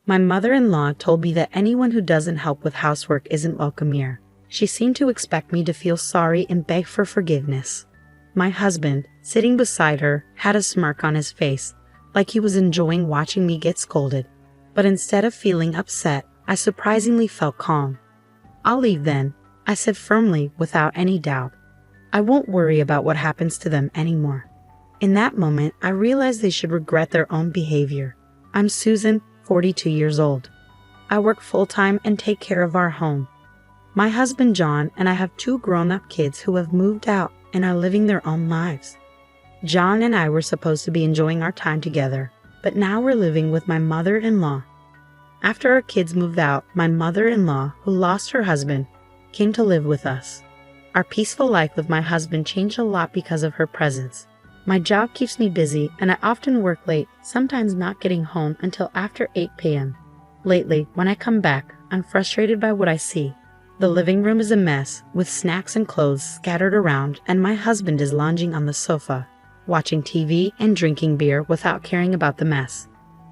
My mother-in-law told me that anyone who doesn't help with housework isn't welcome here. She seemed to expect me to feel sorry and beg for forgiveness. My husband, sitting beside her, had a smirk on his face, like he was enjoying watching me get scolded. But instead of feeling upset, I surprisingly felt calm. "I'll leave then," I said firmly, without any doubt. "I won't worry about what happens to them anymore." In that moment, I realized they should regret their own behavior. I'm Susan, 42 years old. I work full-time and take care of our home. My husband John and I have 2 grown-up kids who have moved out and are living their own lives. John and I were supposed to be enjoying our time together, but now we're living with my mother-in-law. After our kids moved out, my mother-in-law, who lost her husband, came to live with us. Our peaceful life with my husband changed a lot because of her presence. My job keeps me busy and I often work late, sometimes not getting home until after 8 p.m. Lately, when I come back, I'm frustrated by what I see. The living room is a mess, with snacks and clothes scattered around, and my husband is lounging on the sofa, watching TV and drinking beer without caring about the mess.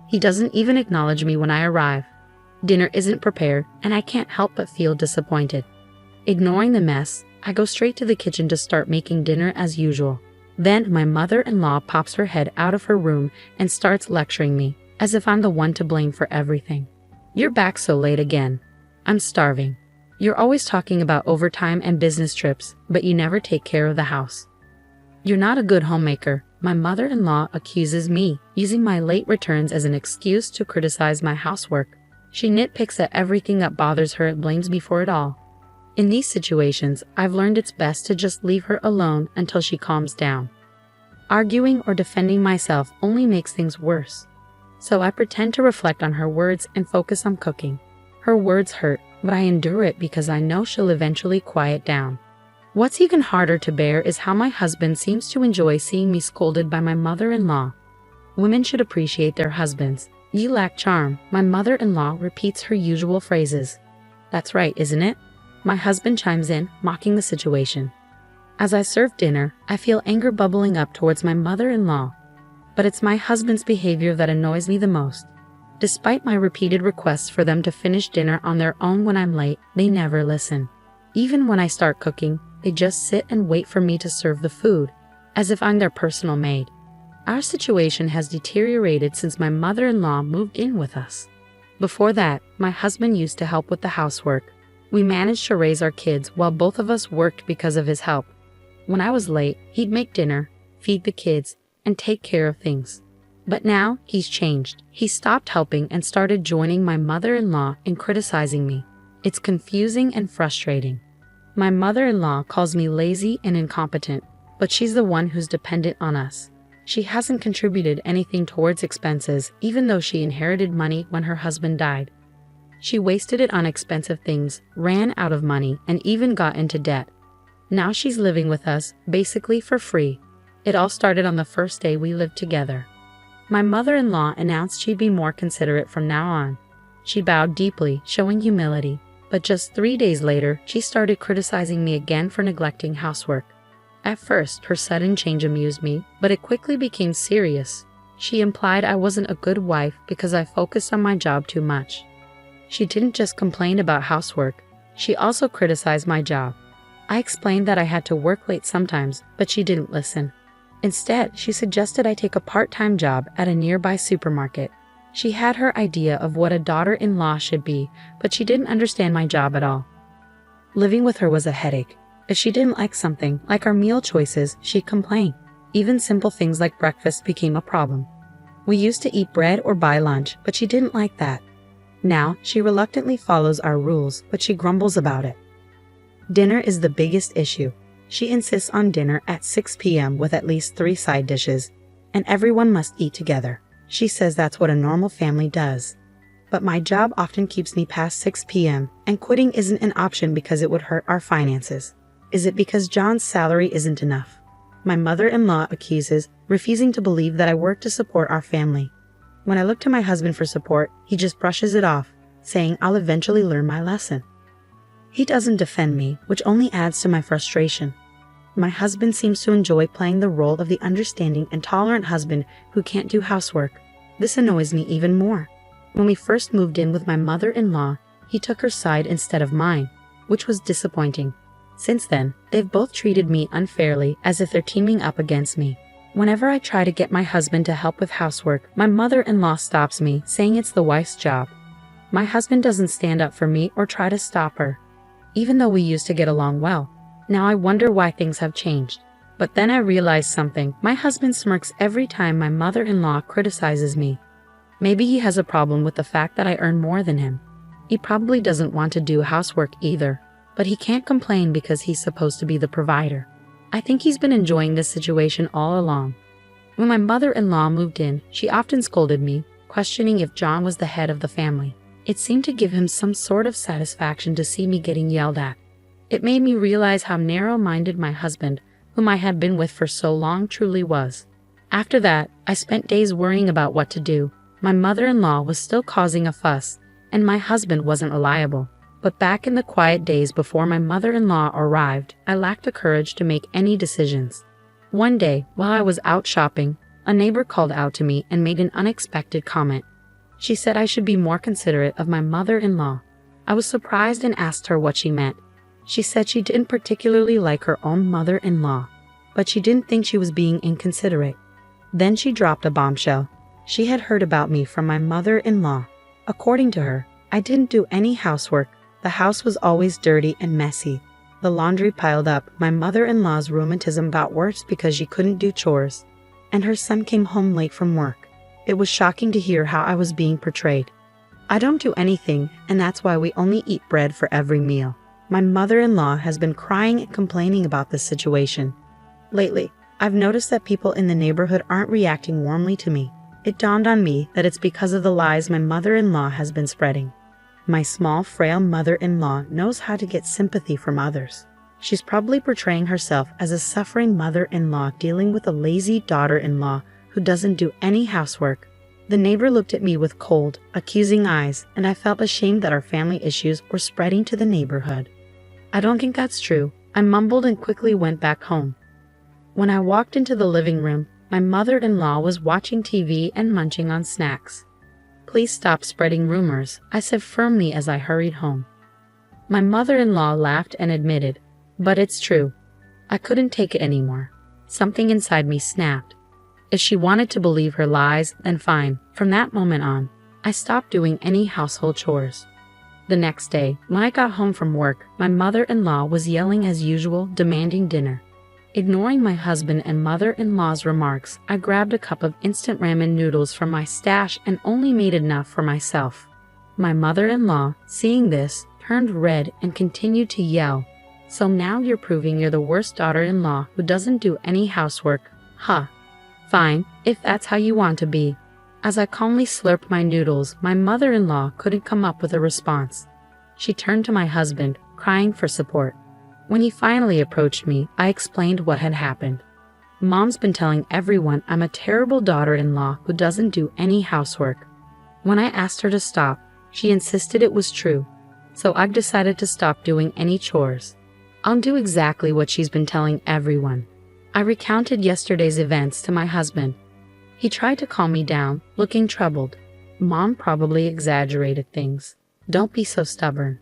He doesn't even acknowledge me when I arrive. Dinner isn't prepared, and I can't help but feel disappointed. Ignoring the mess, I go straight to the kitchen to start making dinner as usual. Then my mother-in-law pops her head out of her room and starts lecturing me, as if I'm the one to blame for everything. "You're back so late again. I'm starving. You're always talking about overtime and business trips, but you never take care of the house. You're not a good homemaker." My mother-in-law accuses me, using my late returns as an excuse to criticize my housework. She nitpicks at everything that bothers her and blames me for it all. In these situations, I've learned it's best to just leave her alone until she calms down. Arguing or defending myself only makes things worse. So I pretend to reflect on her words and focus on cooking. Her words hurt, but I endure it because I know she'll eventually quiet down. What's even harder to bear is how my husband seems to enjoy seeing me scolded by my mother-in-law. Women should appreciate their husbands. "You lack charm," my mother-in-law repeats her usual phrases. "That's right, isn't it?" My husband chimes in, mocking the situation. As I serve dinner, I feel anger bubbling up towards my mother-in-law. But it's my husband's behavior that annoys me the most. Despite my repeated requests for them to finish dinner on their own when I'm late, they never listen. Even when I start cooking, they just sit and wait for me to serve the food, as if I'm their personal maid. Our situation has deteriorated since my mother-in-law moved in with us. Before that, my husband used to help with the housework. We managed to raise our kids while both of us worked because of his help. When I was late, he'd make dinner, feed the kids, and take care of things. But now, he's changed. He stopped helping and started joining my mother-in-law in criticizing me. It's confusing and frustrating. My mother-in-law calls me lazy and incompetent, but she's the one who's dependent on us. She hasn't contributed anything towards expenses, even though she inherited money when her husband died. She wasted it on expensive things, ran out of money, and even got into debt. Now she's living with us, basically for free. It all started on the first day we lived together. My mother-in-law announced she'd be more considerate from now on. She bowed deeply, showing humility. But just 3 days later, she started criticizing me again for neglecting housework. At first, her sudden change amused me, but it quickly became serious. She implied I wasn't a good wife because I focused on my job too much. She didn't just complain about housework, she also criticized my job. I explained that I had to work late sometimes, but she didn't listen. Instead, she suggested I take a part-time job at a nearby supermarket. She had her idea of what a daughter-in-law should be, but she didn't understand my job at all. Living with her was a headache. If she didn't like something, like our meal choices, she'd complain. Even simple things like breakfast became a problem. We used to eat bread or buy lunch, but she didn't like that. Now, she reluctantly follows our rules, but she grumbles about it. Dinner is the biggest issue. She insists on dinner at 6 p.m. with at least 3 side dishes, and everyone must eat together. She says that's what a normal family does. But my job often keeps me past 6 p.m., and quitting isn't an option because it would hurt our finances. Is it because John's salary isn't enough? My mother-in-law accuses, refusing to believe that I work to support our family. When I look to my husband for support, he just brushes it off, saying I'll eventually learn my lesson. He doesn't defend me, which only adds to my frustration. My husband seems to enjoy playing the role of the understanding and tolerant husband who can't do housework. This annoys me even more. When we first moved in with my mother-in-law, he took her side instead of mine, which was disappointing. Since then, they've both treated me unfairly, as if they're teaming up against me. Whenever I try to get my husband to help with housework, my mother-in-law stops me, saying it's the wife's job. My husband doesn't stand up for me or try to stop her, even though we used to get along well. Now I wonder why things have changed. But then I realize something. My husband smirks every time my mother-in-law criticizes me. Maybe he has a problem with the fact that I earn more than him. He probably doesn't want to do housework either, but he can't complain because he's supposed to be the provider. I think he's been enjoying this situation all along. When my mother-in-law moved in, she often scolded me, questioning if John was the head of the family. It seemed to give him some sort of satisfaction to see me getting yelled at. It made me realize how narrow-minded my husband, whom I had been with for so long, truly was. After that, I spent days worrying about what to do. My mother-in-law was still causing a fuss, and my husband wasn't reliable. But back in the quiet days before my mother-in-law arrived, I lacked the courage to make any decisions. One day, while I was out shopping, a neighbor called out to me and made an unexpected comment. She said I should be more considerate of my mother-in-law. I was surprised and asked her what she meant. She said she didn't particularly like her own mother-in-law, but she didn't think she was being inconsiderate. Then she dropped a bombshell. She had heard about me from my mother-in-law. According to her, I didn't do any housework. The house was always dirty and messy. The laundry piled up. My mother-in-law's rheumatism got worse because she couldn't do chores. And her son came home late from work. It was shocking to hear how I was being portrayed. I don't do anything, and that's why we only eat bread for every meal. My mother-in-law has been crying and complaining about this situation. Lately, I've noticed that people in the neighborhood aren't reacting warmly to me. It dawned on me that it's because of the lies my mother-in-law has been spreading. My small, frail mother-in-law knows how to get sympathy from others. She's probably portraying herself as a suffering mother-in-law dealing with a lazy daughter-in-law who doesn't do any housework. The neighbor looked at me with cold, accusing eyes, and I felt ashamed that our family issues were spreading to the neighborhood. I don't think that's true. I mumbled and quickly went back home. When I walked into the living room, my mother-in-law was watching TV and munching on snacks. "Please stop spreading rumors," I said firmly as I hurried home. My mother-in-law laughed and admitted, "But it's true." I couldn't take it anymore. Something inside me snapped. If she wanted to believe her lies, then fine. From that moment on, I stopped doing any household chores. The next day, when I got home from work, my mother-in-law was yelling as usual, demanding dinner. Ignoring my husband and mother-in-law's remarks, I grabbed a cup of instant ramen noodles from my stash and only made enough for myself. My mother-in-law, seeing this, turned red and continued to yell. "So now you're proving you're the worst daughter-in-law who doesn't do any housework, huh? Fine, if that's how you want to be." As I calmly slurped my noodles, my mother-in-law couldn't come up with a response. She turned to my husband, crying for support. When he finally approached me, I explained what had happened. "Mom's been telling everyone I'm a terrible daughter-in-law who doesn't do any housework." When I asked her to stop, she insisted it was true. So I've decided to stop doing any chores. I'll do exactly what she's been telling everyone. I recounted yesterday's events to my husband. He tried to calm me down, looking troubled. "Mom probably exaggerated things. Don't be so stubborn."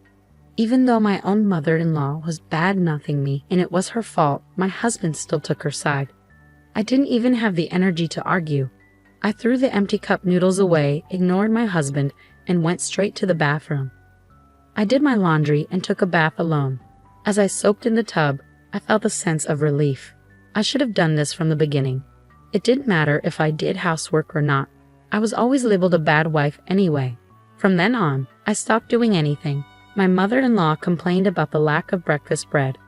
Even though my own mother-in-law was bad-mouthing me and it was her fault, my husband still took her side. I didn't even have the energy to argue. I threw the empty cup noodles away, ignored my husband, and went straight to the bathroom. I did my laundry and took a bath alone. As I soaked in the tub, I felt a sense of relief. I should have done this from the beginning. It didn't matter if I did housework or not. I was always labeled a bad wife anyway. From then on, I stopped doing anything. My mother-in-law complained about the lack of breakfast bread.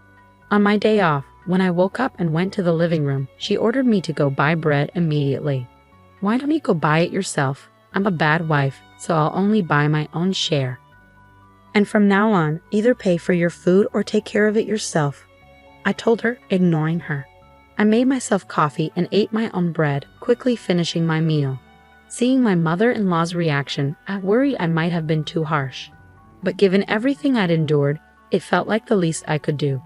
On my day off, when I woke up and went to the living room, she ordered me to go buy bread immediately. "Why don't you go buy it yourself? I'm a bad wife, so I'll only buy my own share. And from now on, either pay for your food or take care of it yourself," I told her, ignoring her. I made myself coffee and ate my own bread, quickly finishing my meal. Seeing my mother-in-law's reaction, I worried I might have been too harsh. But given everything I'd endured, it felt like the least I could do.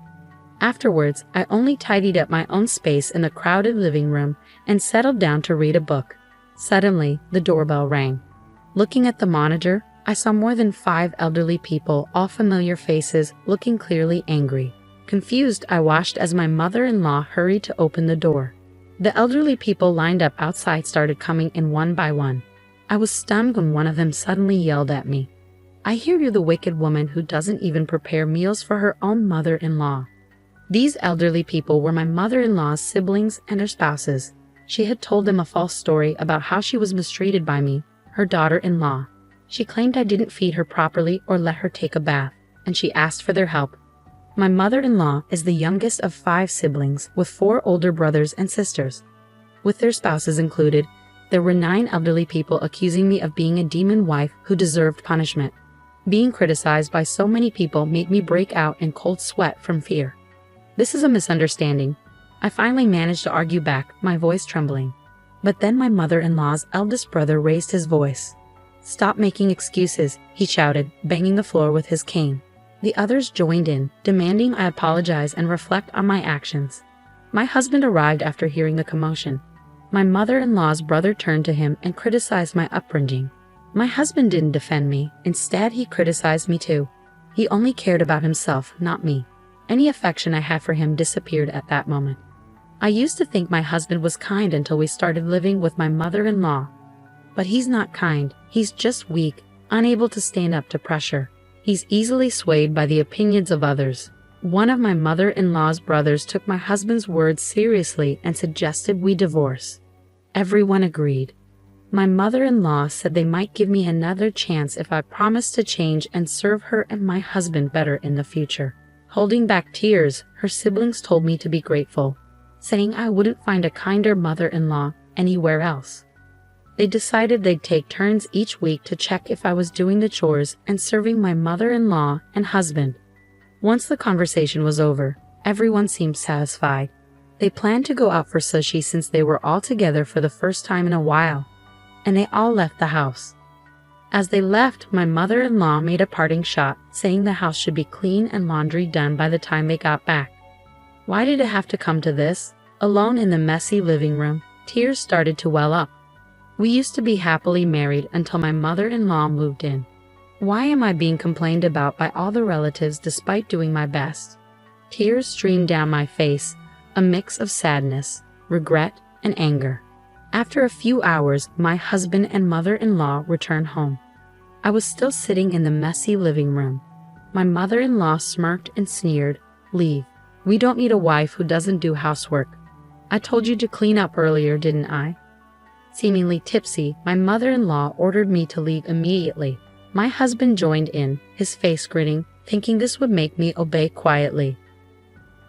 Afterwards, I only tidied up my own space in the crowded living room and settled down to read a book. Suddenly, the doorbell rang. Looking at the monitor, I saw more than 5 elderly people, all familiar faces, looking clearly angry. Confused, I watched as my mother-in-law hurried to open the door. The elderly people lined up outside started coming in one by one. I was stunned when one of them suddenly yelled at me, "I hear you're the wicked woman who doesn't even prepare meals for her own mother-in-law." These elderly people were my mother-in-law's siblings and her spouses. She had told them a false story about how she was mistreated by me, her daughter-in-law. She claimed I didn't feed her properly or let her take a bath, and she asked for their help. My mother-in-law is the youngest of 5 siblings, with 4 older brothers and sisters. With their spouses included, there were 9 elderly people accusing me of being a demon wife who deserved punishment. Being criticized by so many people made me break out in cold sweat from fear. "This is a misunderstanding." I finally managed to argue back, my voice trembling. But then my mother-in-law's eldest brother raised his voice. "Stop making excuses," he shouted, banging the floor with his cane. The others joined in, demanding I apologize and reflect on my actions. My husband arrived after hearing the commotion. My mother-in-law's brother turned to him and criticized my upbringing. My husband didn't defend me. Instead, he criticized me too. He only cared about himself, not me. Any affection I had for him disappeared at that moment. I used to think my husband was kind until we started living with my mother-in-law. But he's not kind, he's just weak, unable to stand up to pressure. He's easily swayed by the opinions of others. One of my mother-in-law's brothers took my husband's words seriously and suggested we divorce. Everyone agreed. My mother-in-law said they might give me another chance if I promised to change and serve her and my husband better in the future. Holding back tears, her siblings told me to be grateful, saying I wouldn't find a kinder mother-in-law anywhere else. They decided they'd take turns each week to check if I was doing the chores and serving my mother-in-law and husband. Once the conversation was over, everyone seemed satisfied. They planned to go out for sushi since they were all together for the first time in a while, and they all left the house. As they left, my mother-in-law made a parting shot, saying the house should be clean and laundry done by the time they got back. Why did it have to come to this? Alone in the messy living room, tears started to well up. We used to be happily married until my mother-in-law moved in. Why am I being complained about by all the relatives despite doing my best? Tears streamed down my face, a mix of sadness, regret, and anger. After a few hours, my husband and mother-in-law returned home. I was still sitting in the messy living room. My mother-in-law smirked and sneered, "Leave. We don't need a wife who doesn't do housework. I told you to clean up earlier, didn't I?" Seemingly tipsy, my mother-in-law ordered me to leave immediately. My husband joined in, his face grinning, thinking this would make me obey quietly.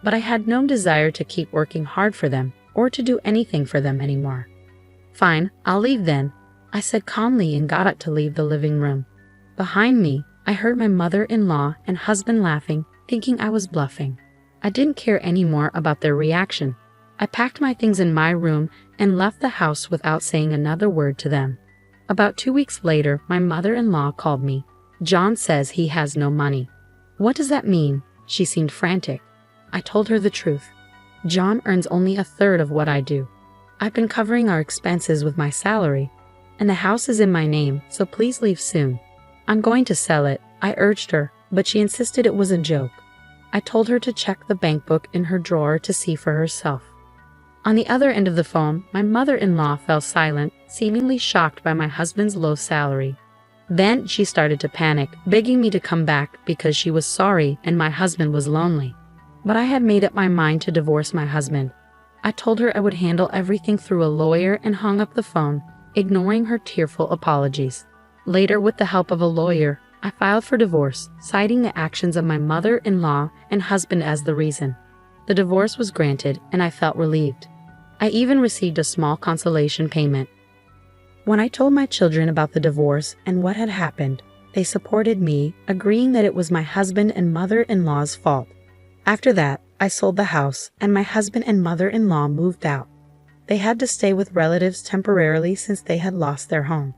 But I had no desire to keep working hard for them, or to do anything for them anymore. "Fine, I'll leave then," I said calmly and got up to leave the living room. Behind me, I heard my mother-in-law and husband laughing, thinking I was bluffing. I didn't care anymore about their reaction. I packed my things in my room and left the house without saying another word to them. About 2 weeks later, my mother-in-law called me. "John says he has no money." "What does that mean?" She seemed frantic. I told her the truth. "John earns only a third of what I do. I've been covering our expenses with my salary, and the house is in my name, so please leave soon." "I'm going to sell it," I urged her, but she insisted it was a joke. I told her to check the bank book in her drawer to see for herself. On the other end of the phone, my mother-in-law fell silent, seemingly shocked by my husband's low salary. Then she started to panic, begging me to come back because she was sorry and my husband was lonely. But I had made up my mind to divorce my husband. I told her I would handle everything through a lawyer and hung up the phone, ignoring her tearful apologies. Later, with the help of a lawyer, I filed for divorce, citing the actions of my mother-in-law and husband as the reason. The divorce was granted, and I felt relieved. I even received a small consolation payment. When I told my children about the divorce and what had happened, they supported me, agreeing that it was my husband and mother-in-law's fault. After that, I sold the house, and my husband and mother-in-law moved out. They had to stay with relatives temporarily since they had lost their home.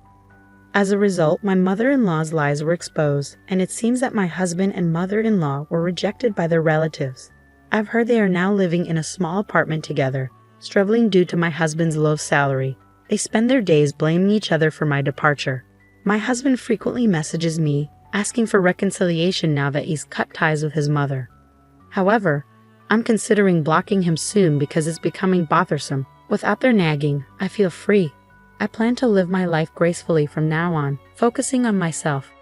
As a result, my mother-in-law's lies were exposed, and it seems that my husband and mother-in-law were rejected by their relatives. I've heard they are now living in a small apartment together, struggling due to my husband's low salary. They spend their days blaming each other for my departure. My husband frequently messages me, asking for reconciliation now that he's cut ties with his mother. However, I'm considering blocking him soon because it's becoming bothersome. Without their nagging, I feel free. I plan to live my life gracefully from now on, focusing on myself.